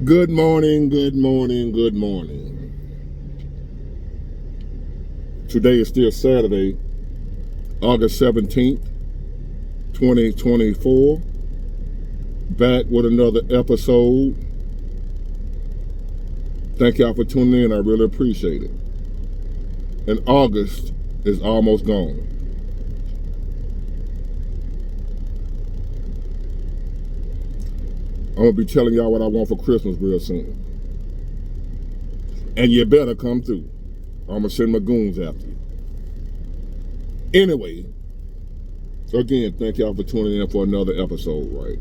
Good morning, good morning, good morning. Today is still Saturday, August 17th, 2024. Back with another episode. Thank y'all for tuning in. I really appreciate it. And August is almost gone. I'm going to be telling y'all what I want for Christmas real soon. And you better come through. I'm going to send my goons after you. Anyway, again, thank y'all for tuning in for another episode, right?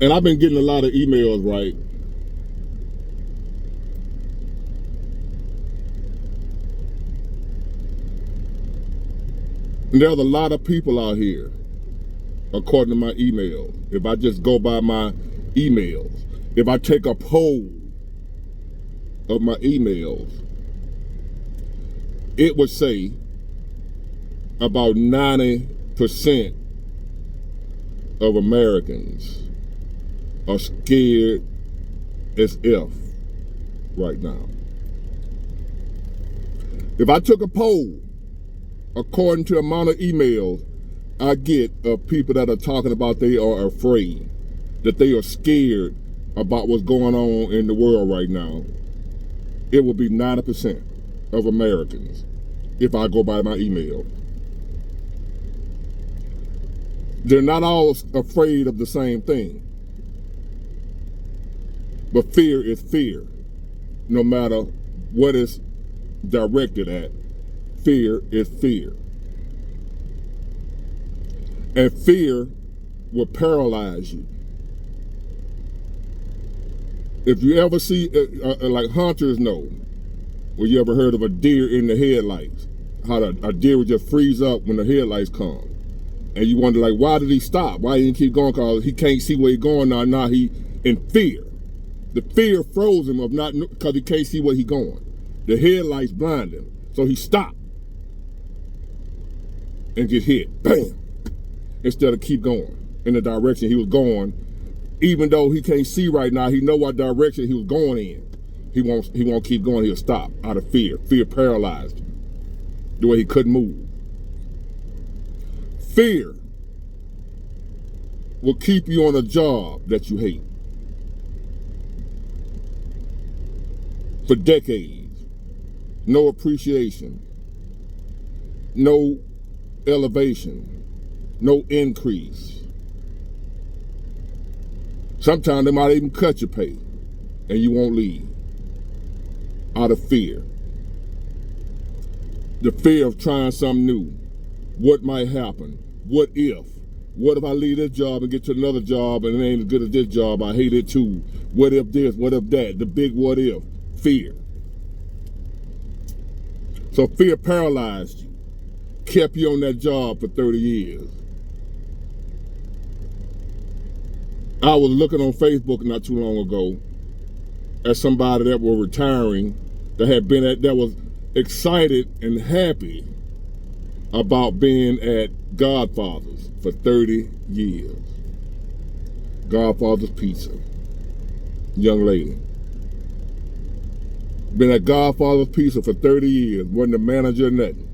And I've been getting a lot of emails, right? And there's a lot of people out here, according to my email. If I just go by my emails, if I take a poll of my emails, it would say about 90% of Americans are scared as F right now. If I took a poll, according to the amount of emails I get of people that are talking about they are afraid, that they are scared about what's going on in the world right now, it will be 90% of Americans if I go by my email. They're not all afraid of the same thing. But fear is fear, no matter what it's directed at. Fear is fear. And fear will paralyze you. If you ever see, like hunters know, well, you ever heard of a deer in the headlights? How a deer would just freeze up when the headlights come. And you wonder, like, why did he stop? Why didn't he keep going? Because he can't see where he's going now. Now he in fear. The fear froze him of not, because he can't see where he's going. The headlights blind him. So he stopped and get hit. Bam! Instead of keep going in the direction he was going. Even though he can't see right now, he know what direction he was going in. He won't keep going. He'll stop out of fear. Fear paralyzed him the way he couldn't move. Fear will keep you on a job that you hate for decades. No appreciation, no elevation, no increase. Sometimes they might even cut your pay and you won't leave out of fear. The fear of trying something new. What might happen? What if? What if I leave this job and get to another job and it ain't as good as this job? I hate it too. What if this? What if that? The big what if. Fear. So fear paralyzed you. Kept you on that job for 30 years. I was looking on Facebook not too long ago at somebody that was retiring, that was excited and happy about being at Godfather's for 30 years. Godfather's Pizza. Young lady. Been at Godfather's Pizza for 30 years. Wasn't a manager or nothing.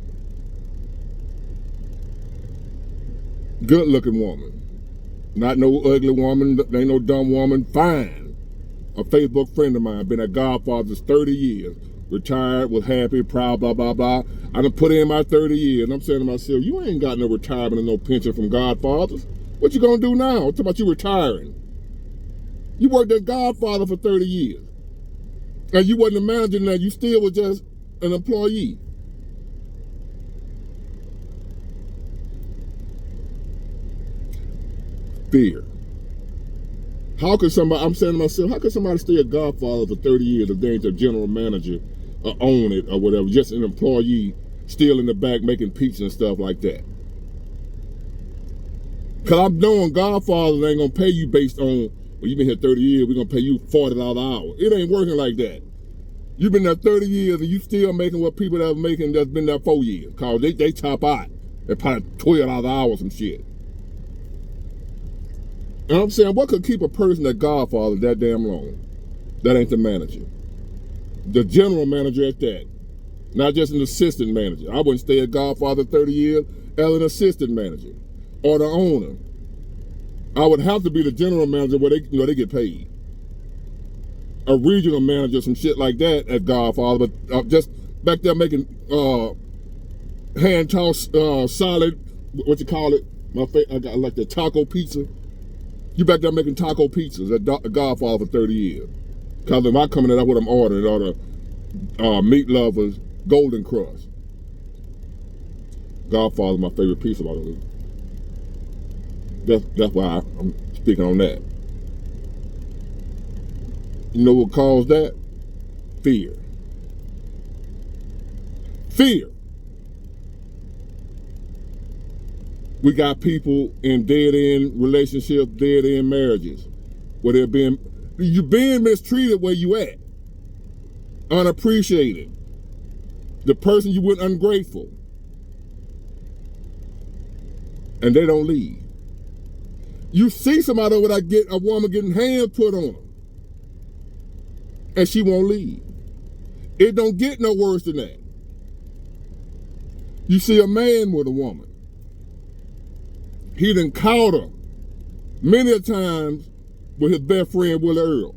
Good looking woman. Not no ugly woman. Ain't no dumb woman. Fine. A Facebook friend of mine. Been at Godfather's 30 years. Retired, was happy, proud, blah, blah, blah. I done put in my 30 years. And I'm saying to myself, you ain't got no retirement and no pension from Godfather's. What you gonna do now? What about you retiring? You worked at Godfather for 30 years. And you wasn't a manager now. You still was just an employee. Fear. I'm saying to myself, how could somebody stay a Godfather for 30 years if they ain't the general manager or own it or whatever, just an employee still in the back making pizza and stuff like that? Because I'm knowing Godfathers ain't going to pay you based on, well, you've been here 30 years, we're going to pay you $40 an hour. It ain't working like that. You've been there 30 years and you still making what people that are making that's been there 4 years. Because they top out. They're probably $12 an hour or some shit. And I'm saying, what could keep a person at Godfather that damn long? That ain't the manager. The general manager at that. Not just an assistant manager. I wouldn't stay at Godfather 30 years as an assistant manager or the owner. I would have to be the general manager where they get paid. A regional manager, some shit like that at Godfather, but just back there making hand tossed solid, what you call it? I like the taco pizza. You back there making taco pizzas at Godfather for 30 years. Because if I come in, that's what I'm ordering, or the Meat Lovers Golden Crust. Godfather's my favorite pizza, by the way. That's why I'm speaking on that. You know what caused that? Fear. Fear. We got people in dead-end relationships, dead-end marriages, where you're being mistreated where you at, unappreciated. The person you went ungrateful, and they don't leave. You see somebody over there get a woman getting hands put on her, and she won't leave. It don't get no worse than that. You see a man with a woman. He done caught her many a times with his best friend Willie Earl.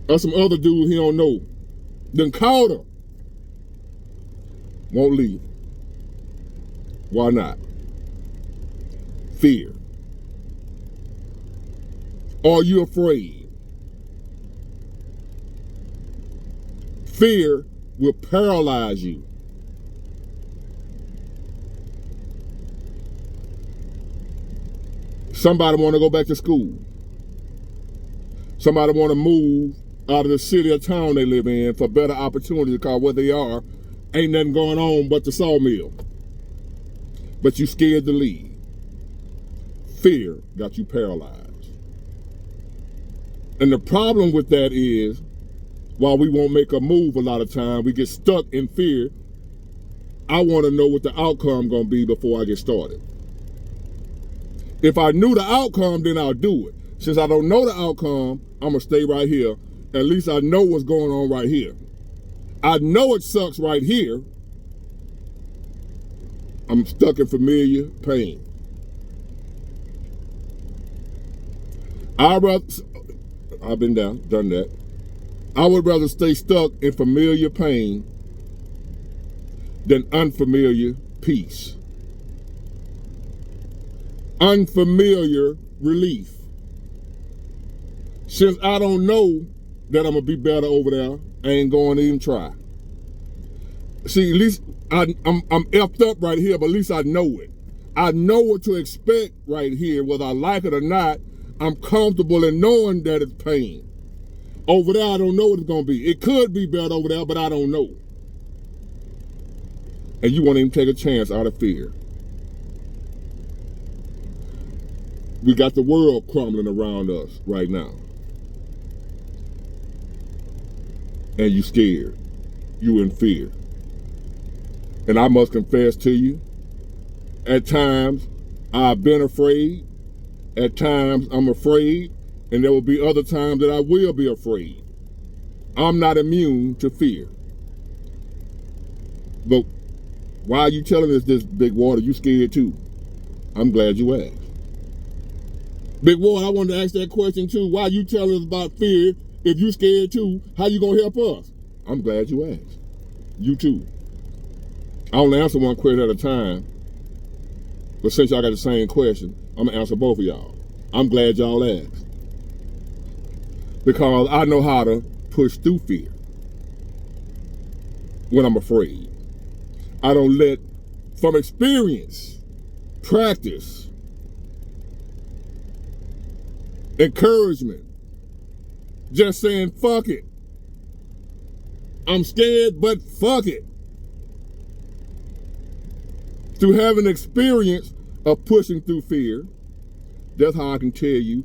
Or some other dude he don't know. Done caught her. Won't leave. Why not? Fear. Are you afraid? Fear will paralyze you. Somebody want to go back to school. Somebody want to move out of the city or town they live in for better opportunity, because where they are, ain't nothing going on but the sawmill. But you scared to leave. Fear got you paralyzed. And the problem with that is, while we won't make a move a lot of time, we get stuck in fear. I want to know what the outcome going to be before I get started. If I knew the outcome, then I'll do it. Since I don't know the outcome, I'm going to stay right here. At least I know what's going on right here. I know it sucks right here. I'm stuck in familiar pain. I've been done that. I would rather stay stuck in familiar pain than unfamiliar peace. Unfamiliar relief. Since I don't know that I'm gonna be better over there, I ain't going to even try. See, at least I'm effed up right here, but at least I know it. I know what to expect right here, whether I like it or not. I'm comfortable in knowing that it's pain. Over there, I don't know what it's gonna be. It could be better over there, but I don't know. And you won't even take a chance out of fear. We got the world crumbling around us right now. And you scared. You in fear. And I must confess to you, at times I've been afraid. At times I'm afraid. And there will be other times that I will be afraid. I'm not immune to fear. But why are you telling us this, Big Water? You scared too? I'm glad you asked. Big Water, I wanted to ask that question too. Why you telling us about fear? If you scared too, how you gonna help us? I'm glad you asked. You too. I only answer one question at a time. But since y'all got the same question, I'm gonna answer both of y'all. I'm glad y'all asked. Because I know how to push through fear when I'm afraid. I don't let, from experience, practice, encouragement, just saying fuck it. I'm scared, but fuck it. Through having experience of pushing through fear, that's how I can tell you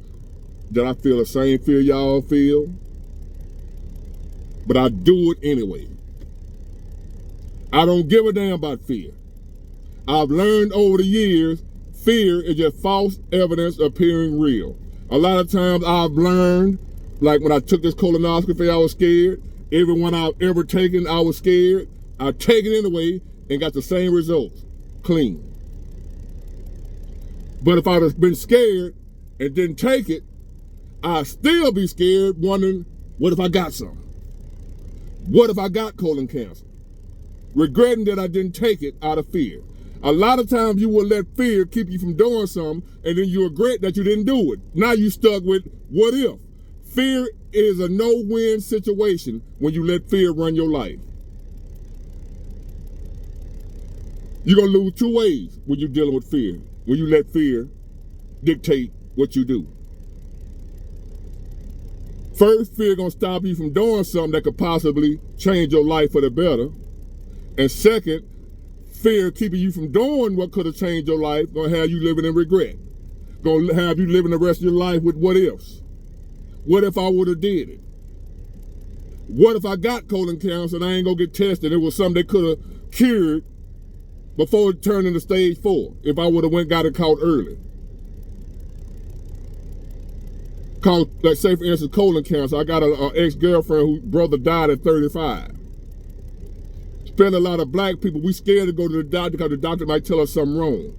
that I feel the same fear y'all feel, but I do it anyway. I don't give a damn about fear. I've learned over the years, fear is just false evidence appearing real. A lot of times I've learned, like when I took this colonoscopy, I was scared. Every one I've ever taken, I was scared. I take it anyway and got the same results, clean. But if I'd have been scared and didn't take it, I'd still be scared, wondering, what if I got something? What if I got colon cancer? Regretting that I didn't take it out of fear. A lot of times you will let fear keep you from doing something, and then you regret that you didn't do it. Now you stuck with what if. Fear is a no-win situation when you let fear run your life. You're going to lose two ways when you're dealing with fear, when you let fear dictate what you do. First, fear going to stop you from doing something that could possibly change your life for the better. And second, fear keeping you from doing what could have changed your life, going to have you living in regret. Going to have you living the rest of your life with what ifs. What if I would have did it? What if I got colon cancer and I ain't going to get tested? It was something they could have cured before it turned into stage 4, if I would have got it caught early. Cause, like say for instance, colon cancer. I got an ex-girlfriend whose brother died at 35. Spend a lot of black people, we scared to go to the doctor because the doctor might tell us something wrong.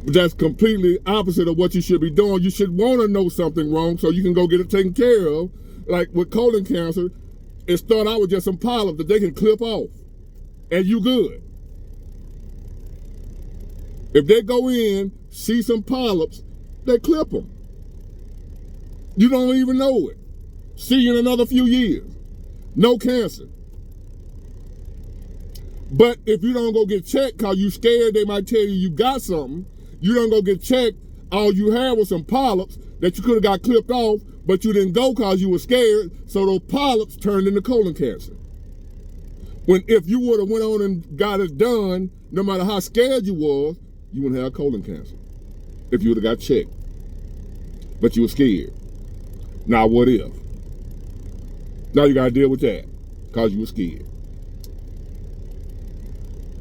But that's completely opposite of what you should be doing. You should want to know something wrong so you can go get it taken care of. Like with colon cancer, it started out with just some polyps that they can clip off, and you good. If they go in, see some polyps, they clip them. You don't even know it. See you in another few years. No cancer. But if you don't go get checked because you scared they might tell you got something, you don't go get checked, all you had was some polyps that you could have got clipped off, but you didn't go because you were scared, so those polyps turned into colon cancer. When if you would have went on and got it done, no matter how scared you was, you wouldn't have colon cancer if you would have got checked. But you were scared. Now what if? Now you gotta deal with that because you were scared.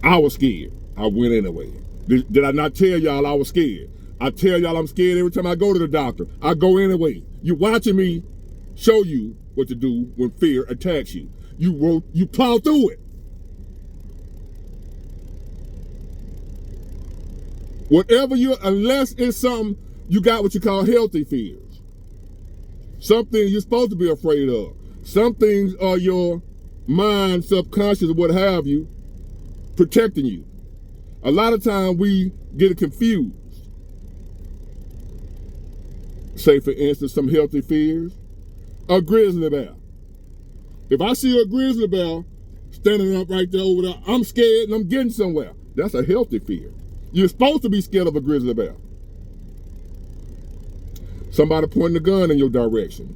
I was scared. I went anyway. Did I not tell y'all I was scared? I tell y'all I'm scared every time I go to the doctor. I go anyway. You watching me show you what to do when fear attacks you. You plow through it. Whatever unless it's something you got what you call healthy fears. Something you're supposed to be afraid of. Some things are your mind, subconscious, or what have you, protecting you. A lot of times we get it confused. Say, for instance, some healthy fears. A grizzly bear. If I see a grizzly bear standing up right there over there, I'm scared and I'm getting somewhere. That's a healthy fear. You're supposed to be scared of a grizzly bear. Somebody pointing a gun in your direction.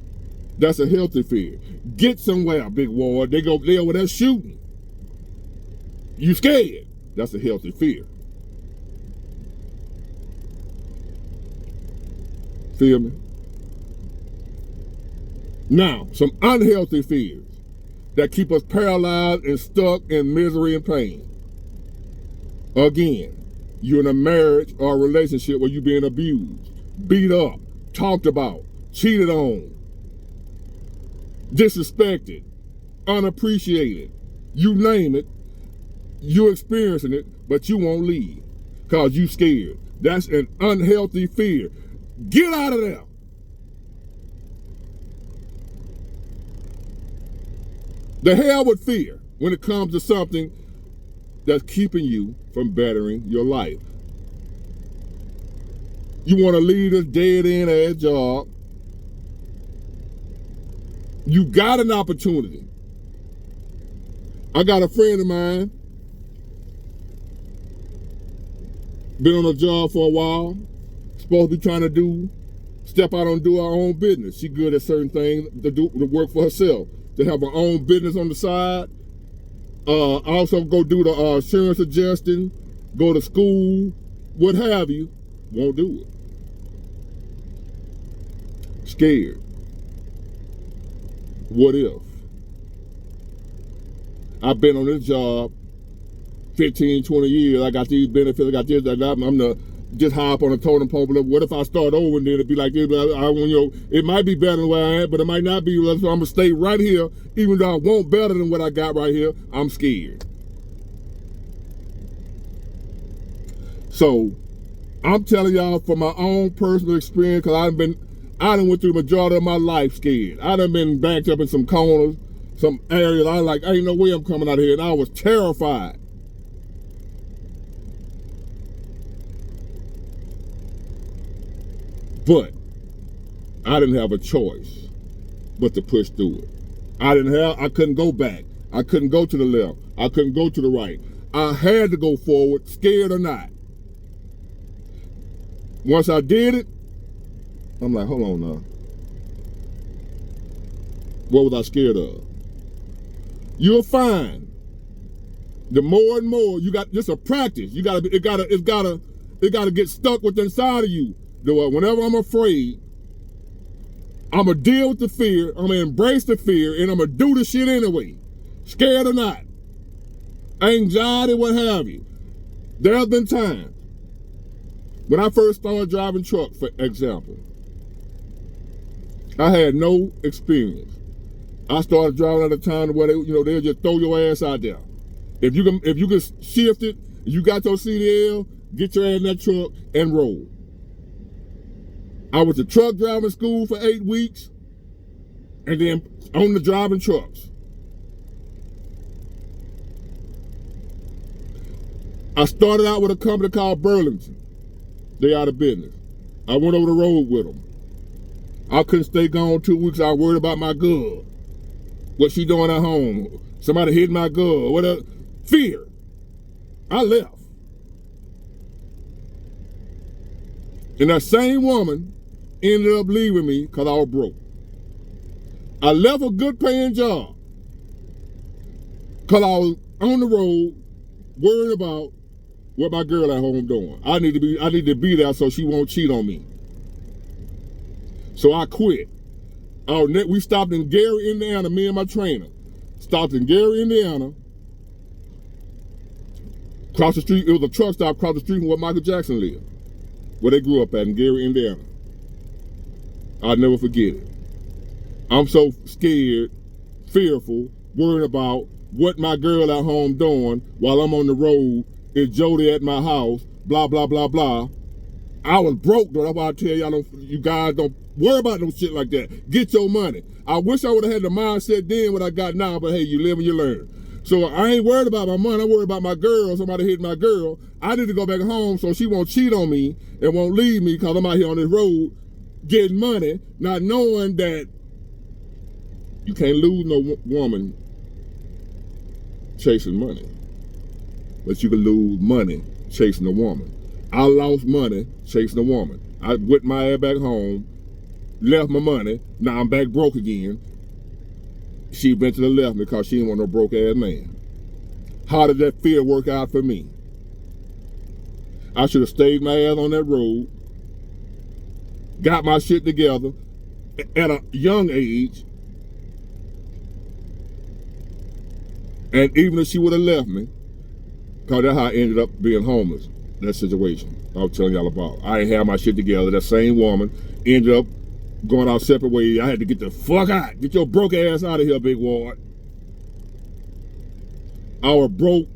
That's a healthy fear. Get somewhere, big ward. They over there shooting. You scared. That's a healthy fear. Feel me? Now, some unhealthy fears that keep us paralyzed and stuck in misery and pain. Again, you're in a marriage or a relationship where you're being abused, beat up, talked about, cheated on, disrespected, unappreciated. You name it, you're experiencing it, but you won't leave because you scared. That's an unhealthy fear. Get out of there. The hell with fear when it comes to something that's keeping you from bettering your life. You want to leave this dead-end ass job. You got an opportunity. I got a friend of mine, been on a job for a while, supposed to be trying to step out and do our own business. She good at certain things to work for herself, to have her own business on the side. Also go do the insurance adjusting, go to school, what have you. Won't do it. Scared. What if? I've been on this job 15, 20 years. I got these benefits. I got this. I'm the just high up on a totem pole. What if I start over and then it'd be like this? It might be better than where I am, but it might not be. So I'm gonna stay right here, even though I want better than what I got right here. I'm scared. So I'm telling y'all from my own personal experience, because I done went through the majority of my life scared. I done been backed up in some corners, some areas. Ain't no way I'm coming out of here, and I was terrified. But I didn't have a choice but to push through it. I couldn't go back. I couldn't go to the left. I couldn't go to the right. I had to go forward, scared or not. Once I did it, I'm like, hold on now. What was I scared of? You'll find the more and more you got, just a practice. It gotta get stuck within inside of you. Whenever I'm afraid, I'm gonna deal with the fear. I'm gonna embrace the fear, and I'm gonna do the shit anyway, scared or not. Anxiety, what have you. There have been times when I first started driving truck, for example. I had no experience. I started driving at a time where they'll just throw your ass out there. If you can shift it, you got your CDL, get your ass in that truck and roll. I went to truck driving school for 8 weeks, and then on the driving trucks. I started out with a company called Burlington. They out of business. I went over the road with them. I couldn't stay gone 2 weeks. I was worried about my girl. What she doing at home? Somebody hit my girl. Whatever. Fear. I left. And that same woman ended up leaving me because I was broke. I left a good paying job because I was on the road worried about what my girl at home doing. I need to be there so she won't cheat on me. So I quit. We stopped in Gary, Indiana, me and my trainer. Stopped in Gary, Indiana. Across the street, it was a truck stop across the street from where Michael Jackson lived, where they grew up at in Gary, Indiana. I'll never forget it. I'm so scared, fearful, worried about what my girl at home doing while I'm on the road. Is Jody at my house? Blah, blah, blah, blah. I was broke, though. That's why I tell y'all, you guys don't worry about no shit like that. Get your money. I wish I would have had the mindset then what I got now, but hey, you live and you learn. So I ain't worried about my money. I'm worried about my girl. Somebody hit my girl. I need to go back home so she won't cheat on me and won't leave me because I'm out here on this road getting money, not knowing that you can't lose no woman chasing money. But you can lose money chasing a woman. I lost money chasing a woman. I went my ass back home, left my money. Now I'm back broke again. She eventually left me because she didn't want no broke ass man. How did that fear work out for me? I should have stayed my ass on that road, got my shit together at a young age, and even if she would have left me, because that's how I ended up being homeless, that situation I was telling y'all about. I ain't have my shit together. That same woman ended up going our separate ways. I had to get the fuck out. Get your broke ass out of here, Big Ward. I was broke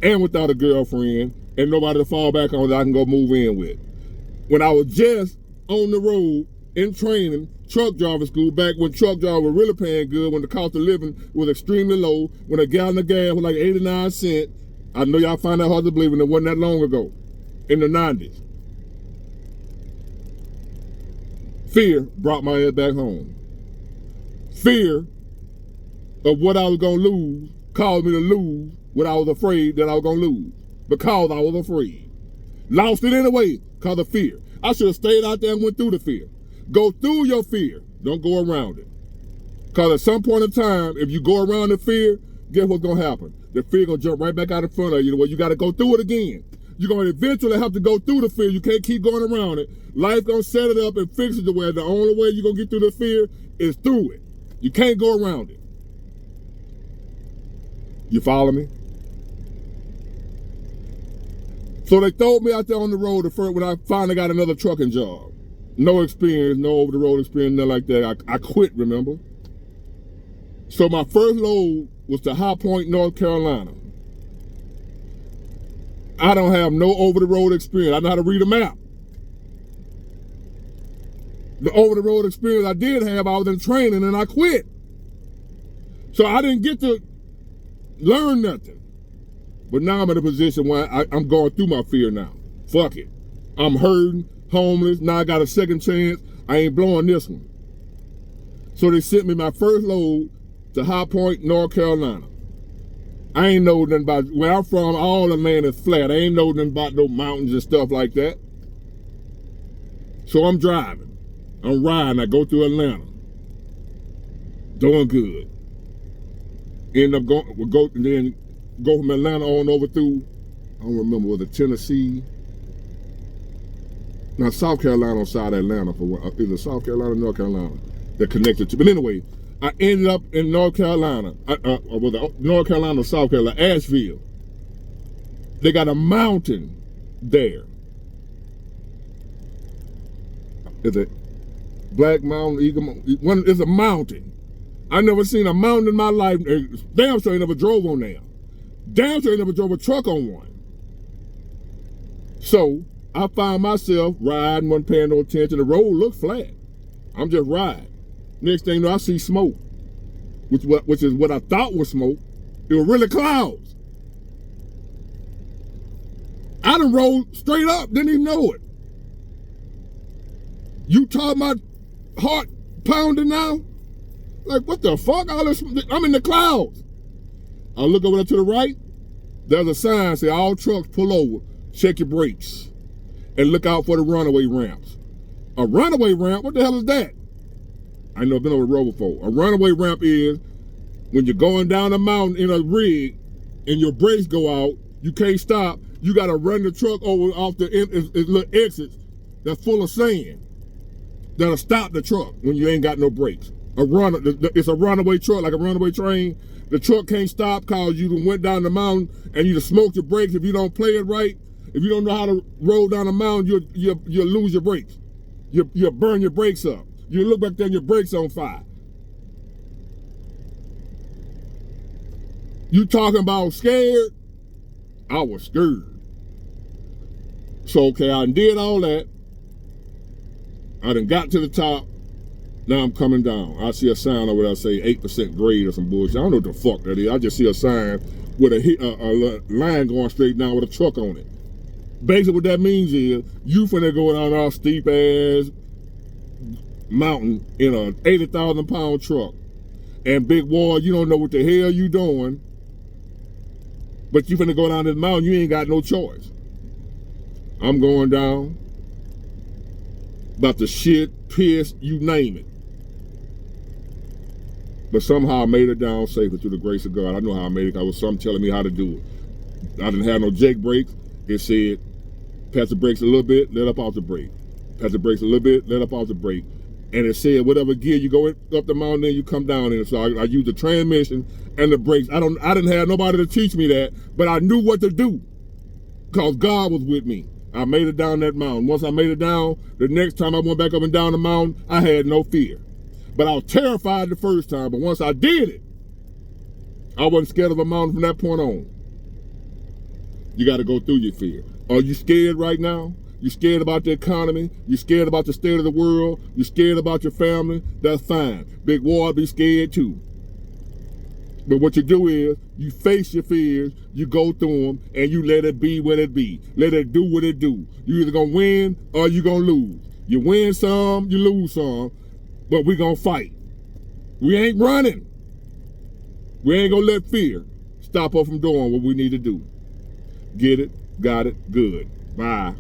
and without a girlfriend and nobody to fall back on that I can go move in with. When I was just on the road in training, truck driving school, back when truck drivers were really paying good, when the cost of living was extremely low, when a gallon of gas was like 89 cents. I know y'all find that hard to believe, and it wasn't that long ago, in the 90s. Fear brought my ass back home. Fear of what I was gonna lose caused me to lose what I was afraid that I was gonna lose, because I was afraid. Lost it anyway because of fear. I should have stayed out there and went through the fear. Go through your fear, don't go around it. Because at some point in time, if you go around the fear, guess what's gonna happen? The fear gonna jump right back out in front of you. Well, you gotta go through it again. You're gonna eventually have to go through the fear. You can't keep going around it. Life gonna set it up and fix it to where the only way you're gonna get through the fear is through it. You can't go around it. You follow me? So they threw me out there on the road when I finally got another trucking job. No experience, no over-the-road experience, nothing like that. I quit, remember? So my first load was to High Point, North Carolina. I don't have no over-the-road experience. I know how to read a map. The over-the-road experience I did have, I was in training and I quit. So I didn't get to learn nothing. But now I'm in a position where I'm going through my fear now. Fuck it. I'm hurting, homeless. Now I got a second chance. I ain't blowing this one. So they sent me my first load to High Point, North Carolina. I ain't know nothing about, where I'm from, all the land is flat. I ain't know nothing about no mountains and stuff like that. So I'm driving. I'm riding. I go through Atlanta. Doing good. End up then go from Atlanta on over through, I don't remember, was it Tennessee? Now South Carolina on side of Atlanta, is it South Carolina or North Carolina? They're connected to, but anyway, I ended up in North Carolina, North Carolina or South Carolina, Asheville. They got a mountain there. Is it Black Mountain, Eagle Mountain? It's a mountain. I never seen a mountain in my life. Damn sure I never drove on there. Damn sure I never drove a truck on one. So I found myself riding, wasn't paying no attention. The road looked flat. I'm just riding. Next thing you know, I see smoke, which is what I thought was smoke. It was really clouds. I done rolled straight up, didn't even know it. You talking my heart pounding now? Like, what the fuck? I'm in the clouds. I look over there to the right. There's a sign say all trucks pull over, check your brakes, and look out for the runaway ramps. A runaway ramp? What the hell is that? I know I've been over the road before. A runaway ramp is when you're going down a mountain in a rig and your brakes go out, you can't stop. You got to run the truck over off the little exits that's full of sand that'll stop the truck when you ain't got no brakes. It's a runaway truck, like a runaway train. The truck can't stop because you done went down the mountain and you just smoked your brakes. If you don't play it right, if you don't know how to roll down a mountain, you'll lose your brakes. You'll burn your brakes up. You look back there and your brakes on fire. You talking about scared? I was scared. So, okay, I did all that. I done got to the top. Now I'm coming down. I see a sign over there say 8% grade or some bullshit. I don't know what the fuck that is. I just see a sign with a line going straight down with a truck on it. Basically what that means is you finna go down our steep ass mountain in a 80,000 pound truck. And Big Ward, you don't know what the hell you doing, but you finna go down this mountain, you ain't got no choice. I'm going down, about to shit, piss, you name it. But somehow I made it down safely through the grace of God. I know how I made it. I was something telling me how to do it. I didn't have no Jake brakes. It said, pass the brakes a little bit, let up off the brake. Pass the brakes a little bit, let up off the brake. And it said, whatever gear you go up the mountain, then you come down in. So I used the transmission and the brakes. I didn't have nobody to teach me that, but I knew what to do because God was with me. I made it down that mountain. Once I made it down, the next time I went back up and down the mountain, I had no fear. But I was terrified the first time, but once I did it, I wasn't scared of a mountain from that point on. You got to go through your fear. Are you scared right now? You scared about the economy? You scared about the state of the world? You scared about your family? That's fine. Big Ward be scared too. But what you do is, you face your fears, you go through them, and you let it be what it be. Let it do what it do. You either gonna win or you gonna lose. You win some, you lose some, but we gonna fight. We ain't running. We ain't gonna let fear stop us from doing what we need to do. Get it, got it, good. Bye.